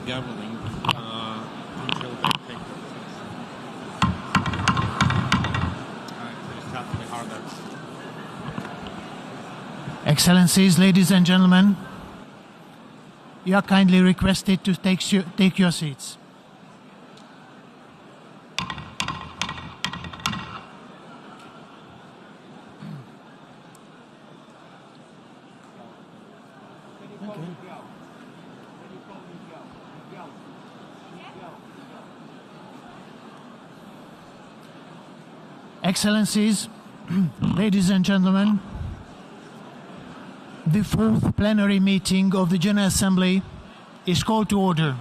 gaveling until they take the seats. It is certainly harder. Excellencies, ladies and gentlemen, you are kindly requested to take your seats. Excellencies, ladies and gentlemen, the fourth plenary meeting of the General Assembly is called to order.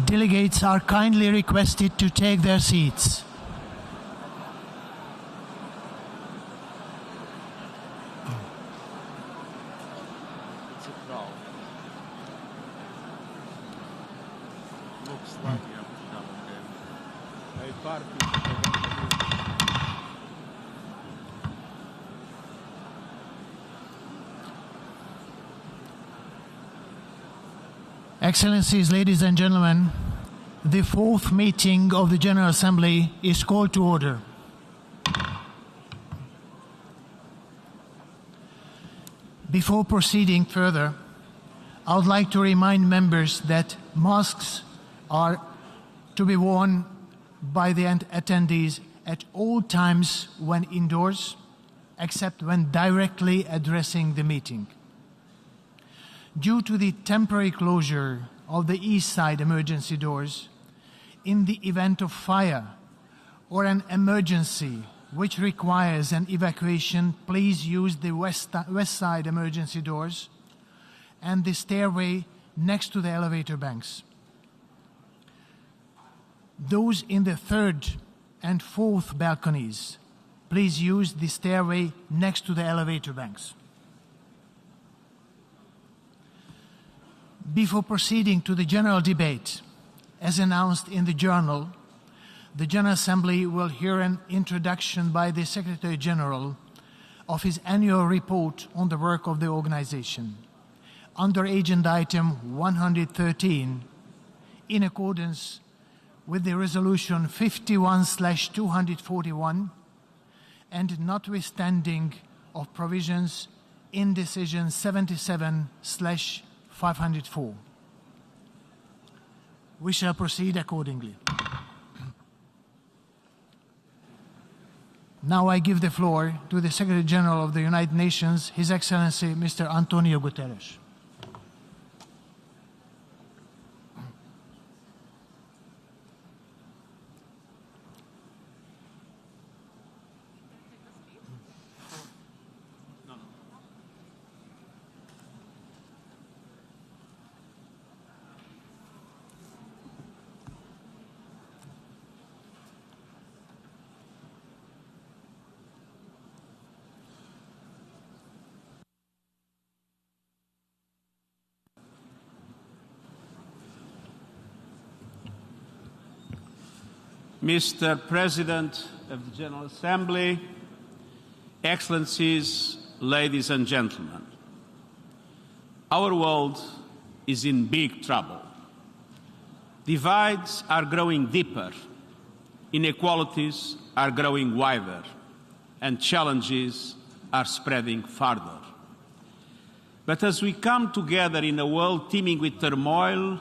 Delegates are kindly requested to take their seats. Excellencies, ladies and gentlemen, the fourth meeting of the General Assembly is called to order. Before proceeding further, I would like to remind members that masks are to be worn by the attendees at all times when indoors, except when directly addressing the meeting. Due to the temporary closure of the east side emergency doors, in the event of fire or an emergency which requires an evacuation, please use the west side emergency doors and the stairway next to the elevator banks. Those in the third and fourth balconies, please use the stairway next to the elevator banks. Before proceeding to the general debate, as announced in the journal, the General Assembly will hear an introduction by the Secretary General of his annual report on the work of the organization, under agenda item 113, in accordance with the resolution 51/241 and notwithstanding of provisions in decision 77/504. We shall proceed accordingly. Now I give the floor to the Secretary General of the United Nations, His Excellency Mr. Antonio Guterres. Mr. President of the General Assembly, Excellencies, ladies and gentlemen, our world is in big trouble. Divides are growing deeper, inequalities are growing wider, and challenges are spreading farther. But as we come together in a world teeming with turmoil,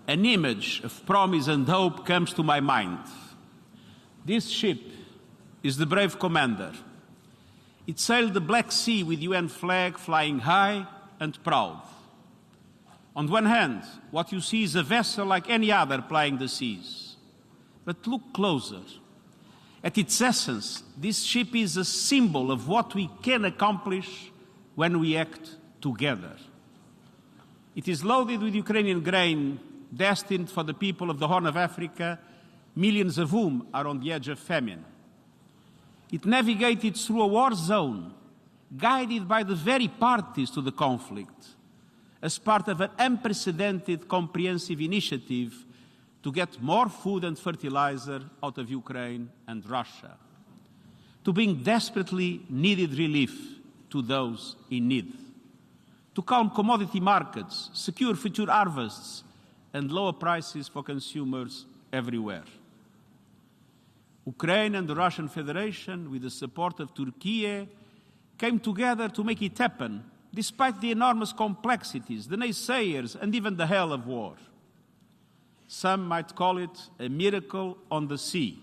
an image of promise and hope comes to my mind. This ship is the brave commander. It sailed the Black Sea with UN flag flying high and proud. On one hand, what you see is a vessel like any other plying the seas. But look closer. At its essence, this ship is a symbol of what we can accomplish when we act together. It is loaded with Ukrainian grain destined for the people of the Horn of Africa, millions of whom are on the edge of famine. It navigated through a war zone, guided by the very parties to the conflict, as part of an unprecedented comprehensive initiative to get more food and fertilizer out of Ukraine and Russia, to bring desperately needed relief to those in need, to calm commodity markets, secure future harvests, and lower prices for consumers everywhere. Ukraine and the Russian Federation, with the support of Turkey, came together to make it happen, despite the enormous complexities, the naysayers, and even the hell of war. Some might call it a miracle on the sea.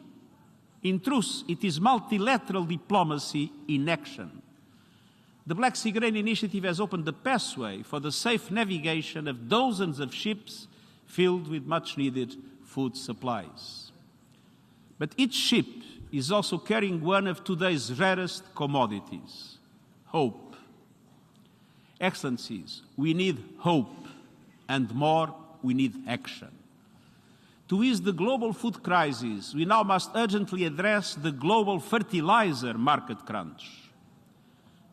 In truth, it is multilateral diplomacy in action. The Black Sea Grain Initiative has opened the pathway for the safe navigation of dozens of ships filled with much-needed food supplies. But each ship is also carrying one of today's rarest commodities, hope. Excellencies, we need hope, and more, we need action. To ease the global food crisis, we now must urgently address the global fertilizer market crunch.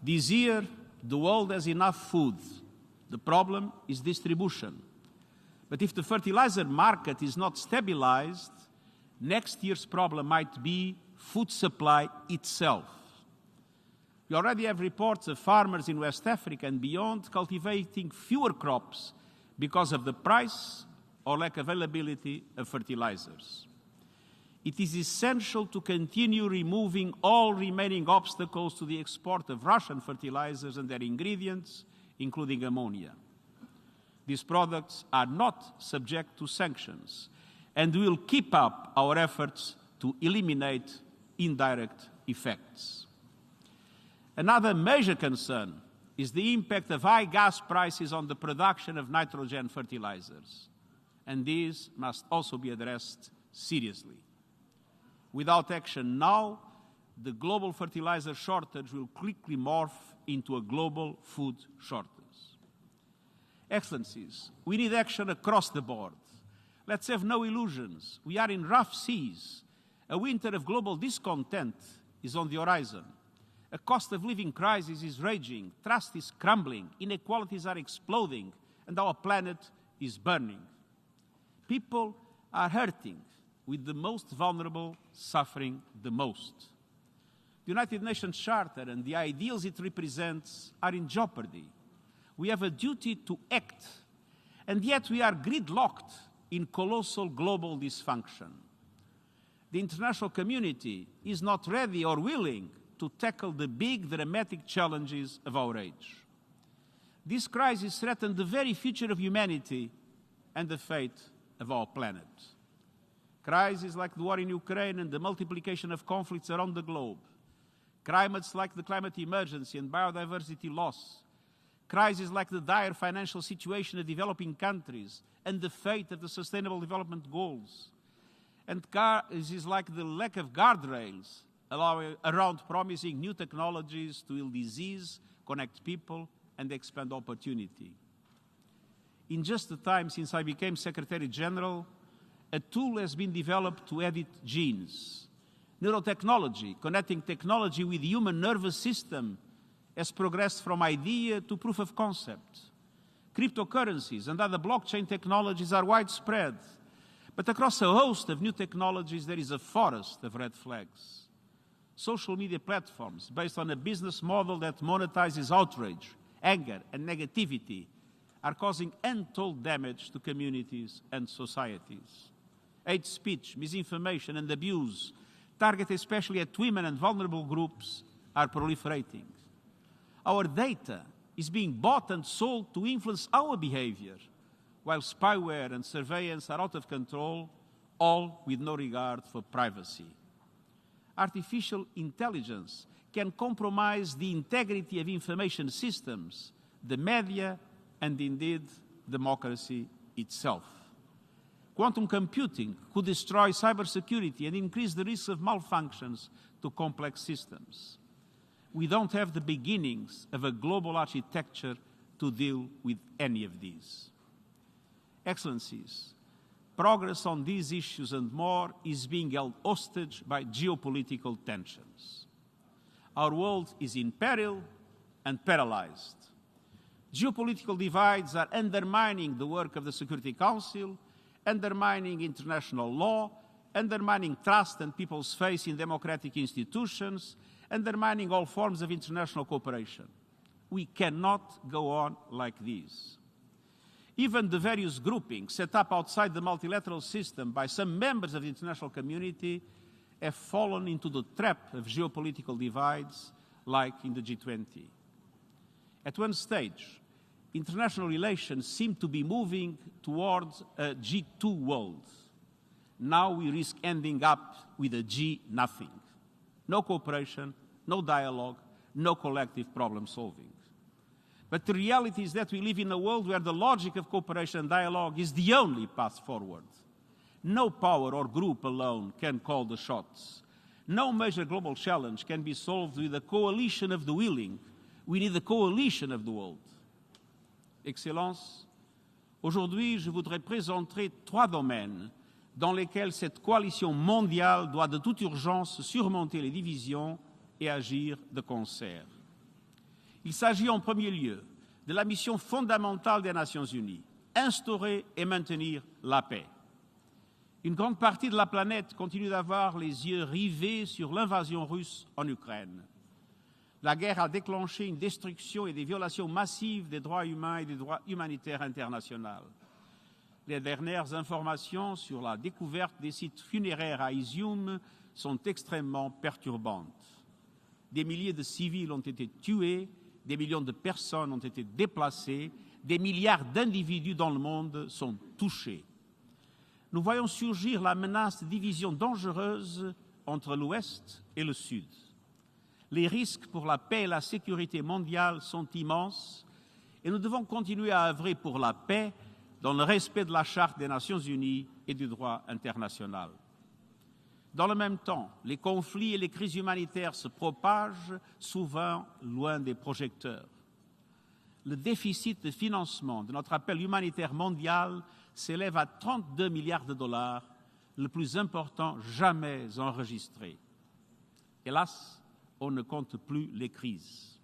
This year, the world has enough food. The problem is distribution. But if the fertilizer market is not stabilized, next year's problem might be food supply itself. We already have reports of farmers in West Africa and beyond cultivating fewer crops because of the price or lack of availability of fertilizers. It is essential to continue removing all remaining obstacles to the export of Russian fertilizers and their ingredients, including ammonia. These products are not subject to sanctions, and we will keep up our efforts to eliminate indirect effects. Another major concern is the impact of high gas prices on the production of nitrogen fertilizers, and these must also be addressed seriously. Without action now, the global fertilizer shortage will quickly morph into a global food shortage. Excellencies, we need action across the board. Let's have no illusions. We are in rough seas. A winter of global discontent is on the horizon. A cost of living crisis is raging, trust is crumbling, inequalities are exploding, and our planet is burning. People are hurting, with the most vulnerable suffering the most. The United Nations Charter and the ideals it represents are in jeopardy. We have a duty to act, and yet we are gridlocked in colossal global dysfunction. The international community is not ready or willing to tackle the big, dramatic challenges of our age. This crisis threatens the very future of humanity and the fate of our planet. Crises like the war in Ukraine and the multiplication of conflicts around the globe, climates like the climate emergency and biodiversity loss, crises like the dire financial situation of developing countries and the fate of the Sustainable Development Goals, and crises like the lack of guardrails around promising new technologies to heal disease, connect people, and expand opportunity. In just the time since I became Secretary General, a tool has been developed to edit genes. Neurotechnology, connecting technology with the human nervous system, has progressed from idea to proof of concept. Cryptocurrencies and other blockchain technologies are widespread, but across a host of new technologies there is a forest of red flags. Social media platforms based on a business model that monetizes outrage, anger, and negativity are causing untold damage to communities and societies. Hate speech, misinformation, and abuse, targeted especially at women and vulnerable groups, are proliferating. Our data is being bought and sold to influence our behavior, while spyware and surveillance are out of control, all with no regard for privacy. Artificial intelligence can compromise the integrity of information systems, the media, and indeed democracy itself. Quantum computing could destroy cybersecurity and increase the risk of malfunctions to complex systems. We don't have the beginnings of a global architecture to deal with any of these. Excellencies, progress on these issues and more is being held hostage by geopolitical tensions. Our world is in peril and paralyzed. Geopolitical divides are undermining the work of the Security Council, undermining international law, undermining trust and people's faith in democratic institutions, undermining all forms of international cooperation. We cannot go on like this. Even the various groupings set up outside the multilateral system by some members of the international community have fallen into the trap of geopolitical divides, like in the G20. At one stage, international relations seemed to be moving towards a G2 world. Now we risk ending up with a G-nothing. No cooperation, no dialogue, no collective problem solving. But the reality is that we live in a world where the logic of cooperation and dialogue is the only path forward. No power or group alone can call the shots. No major global challenge can be solved with a coalition of the willing. We need a coalition of the world. Excellences, aujourd'hui, je voudrais présenter 3 domaines dans lesquels cette coalition mondiale doit de toute urgence surmonter les divisions et agir de concert. Il s'agit en premier lieu de la mission fondamentale des Nations Unies, instaurer et maintenir la paix. Une grande partie de la planète continue d'avoir les yeux rivés sur l'invasion russe en Ukraine. La guerre a déclenché une destruction et des violations massives des droits humains et des droits humanitaires internationaux. Les dernières informations sur la découverte des sites funéraires à Izium sont extrêmement perturbantes. Des milliers de civils ont été tués, des millions de personnes ont été déplacées, des milliards d'individus dans le monde sont touchés. Nous voyons surgir la menace de division dangereuse entre l'Ouest et le Sud. Les risques pour la paix et la sécurité mondiale sont immenses et nous devons continuer à œuvrer pour la paix dans le respect de la Charte des Nations Unies et du droit international. Dans le même temps, les conflits et les crises humanitaires se propagent souvent loin des projecteurs. Le déficit de financement de notre appel humanitaire mondial s'élève à 32 milliards de dollars, le plus important jamais enregistré. Hélas, on ne compte plus les crises.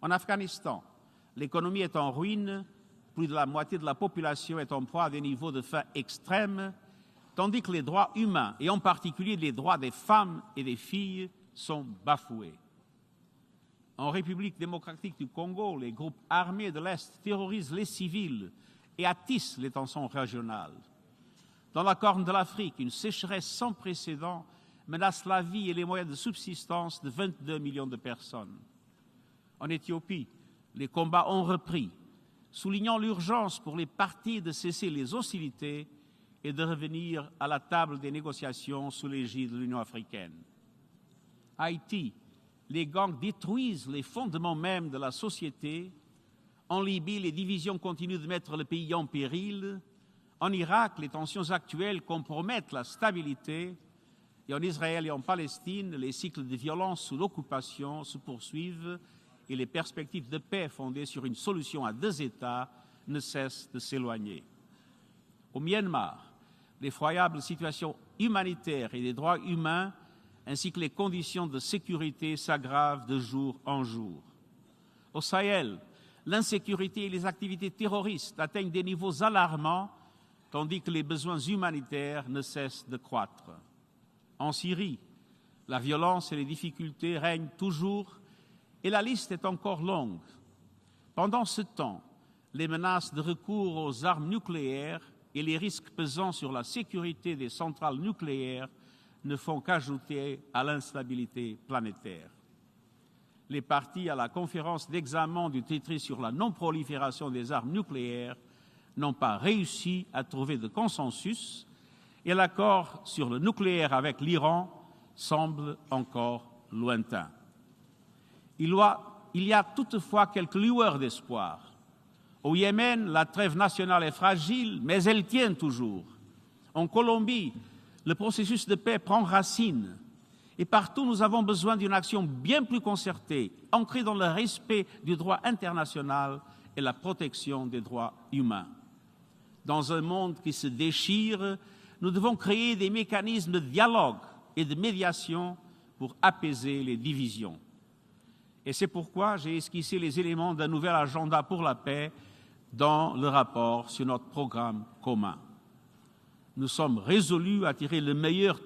En Afghanistan, l'économie est en ruine, plus de la moitié de la population est en proie à des niveaux de faim extrêmes, tandis que les droits humains, et en particulier les droits des femmes et des filles, sont bafoués. En République démocratique du Congo, les groupes armés de l'Est terrorisent les civils et attissent les tensions régionales. Dans la Corne de l'Afrique, une sécheresse sans précédent menace la vie et les moyens de subsistance de 22 millions de personnes. En Éthiopie, les combats ont repris, soulignant l'urgence pour les parties de cesser les hostilités et de revenir à la table des négociations sous l'égide de l'Union africaine. À Haïti, les gangs détruisent les fondements mêmes de la société. En Libye, les divisions continuent de mettre le pays en péril. En Irak, les tensions actuelles compromettent la stabilité. Et en Israël et en Palestine, les cycles de violence sous l'occupation se poursuivent et les perspectives de paix fondées sur une solution à 2 États ne cessent de s'éloigner. Au Myanmar, l'effroyable situation humanitaire et des droits humains ainsi que les conditions de sécurité s'aggravent de jour en jour. Au Sahel, l'insécurité et les activités terroristes atteignent des niveaux alarmants, tandis que les besoins humanitaires ne cessent de croître. En Syrie, la violence et les difficultés règnent toujours et la liste est encore longue. Pendant ce temps, les menaces de recours aux armes nucléaires et les risques pesant sur la sécurité des centrales nucléaires ne font qu'ajouter à l'instabilité planétaire. Les parties à la conférence d'examen du traité sur la non-prolifération des armes nucléaires n'ont pas réussi à trouver de consensus et l'accord sur le nucléaire avec l'Iran semble encore lointain. Il y a toutefois quelques lueurs d'espoir. Au Yémen, la trêve nationale est fragile, mais elle tient toujours. En Colombie, le processus de paix prend racine. Et partout, nous avons besoin d'une action bien plus concertée, ancrée dans le respect du droit international et la protection des droits humains. Dans un monde qui se déchire, nous devons créer des mécanismes de dialogue et de médiation pour apaiser les divisions. Et c'est pourquoi j'ai esquissé les éléments d'un nouvel agenda pour la paix dans le rapport sur notre programme commun. Nous sommes résolus à tirer le meilleur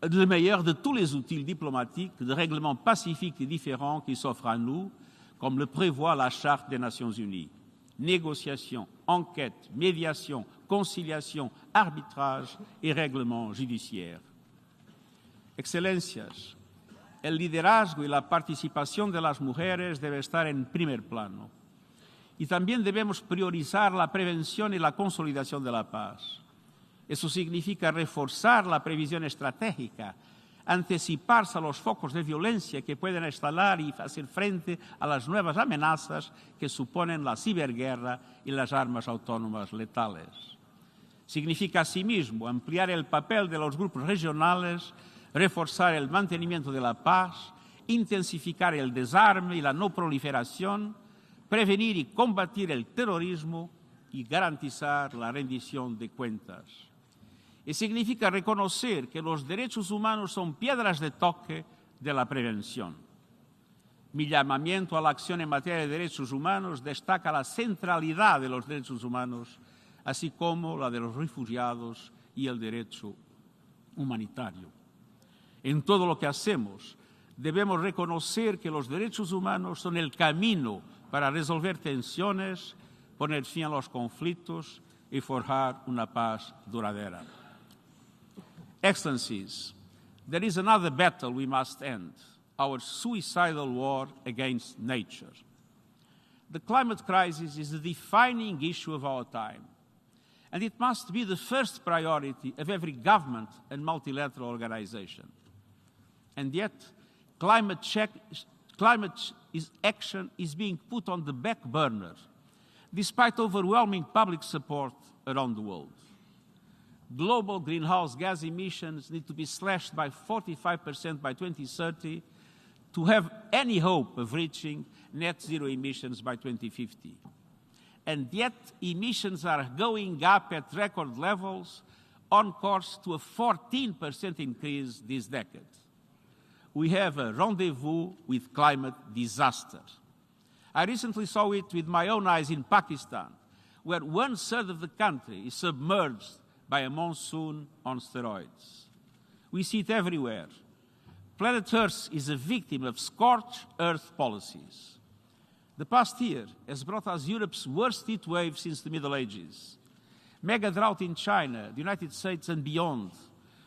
de tous les outils diplomatiques, de règlements pacifiques et différents qui s'offrent à nous, comme le prévoit la Charte des Nations Unies. Négociation, enquête, médiation, conciliation, arbitrage et règlement judiciaire. Excelencias, el liderazgo y la participación de las mujeres debe estar en primer plano. Y también debemos priorizar la prevención y la consolidación de la paz. Eso significa reforzar la previsión estratégica, anticiparse a los focos de violencia que pueden estallar y hacer frente a las nuevas amenazas que suponen la ciberguerra y las armas autónomas letales. Significa asimismo ampliar el papel de los grupos regionales, reforzar el mantenimiento de la paz, intensificar el desarme y la no proliferación, prevenir y combatir el terrorismo y garantizar la rendición de cuentas. Y significa reconocer que los derechos humanos son piedras de toque de la prevención. Mi llamamiento a la acción en materia de derechos humanos destaca la centralidad de los derechos humanos, así como la de los refugiados y el derecho humanitario. En todo lo que hacemos, debemos reconocer que los derechos humanos son el camino para resolver tensiones, poner fin a los conflictos y forjar una paz duradera. Excellencies, there is another battle we must end, our suicidal war against nature. The climate crisis is the defining issue of our time, and it must be the first priority of every government and multilateral organization. And yet, climate action is being put on the back burner, despite overwhelming public support around the world. Global greenhouse gas emissions need to be slashed by 45% by 2030 to have any hope of reaching net zero emissions by 2050. And yet, emissions are going up at record levels, on course to a 14% increase this decade. We have a rendezvous with climate disaster. I recently saw it with my own eyes in Pakistan, where 1/3 of the country is submerged by a monsoon on steroids. We see it everywhere. Planet Earth is a victim of scorched earth policies. The past year has brought us Europe's worst heat wave since the Middle Ages. Mega drought in China, the United States and beyond.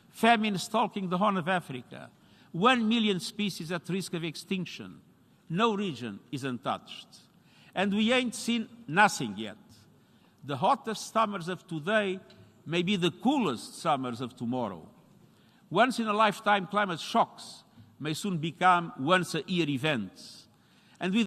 Famine stalking the Horn of Africa. 1 million species at risk of extinction. No region is untouched. And we ain't seen nothing yet. The hottest summers of today may be the coolest summers of tomorrow. Once-in-a-lifetime climate shocks may soon become once-a-year events. And with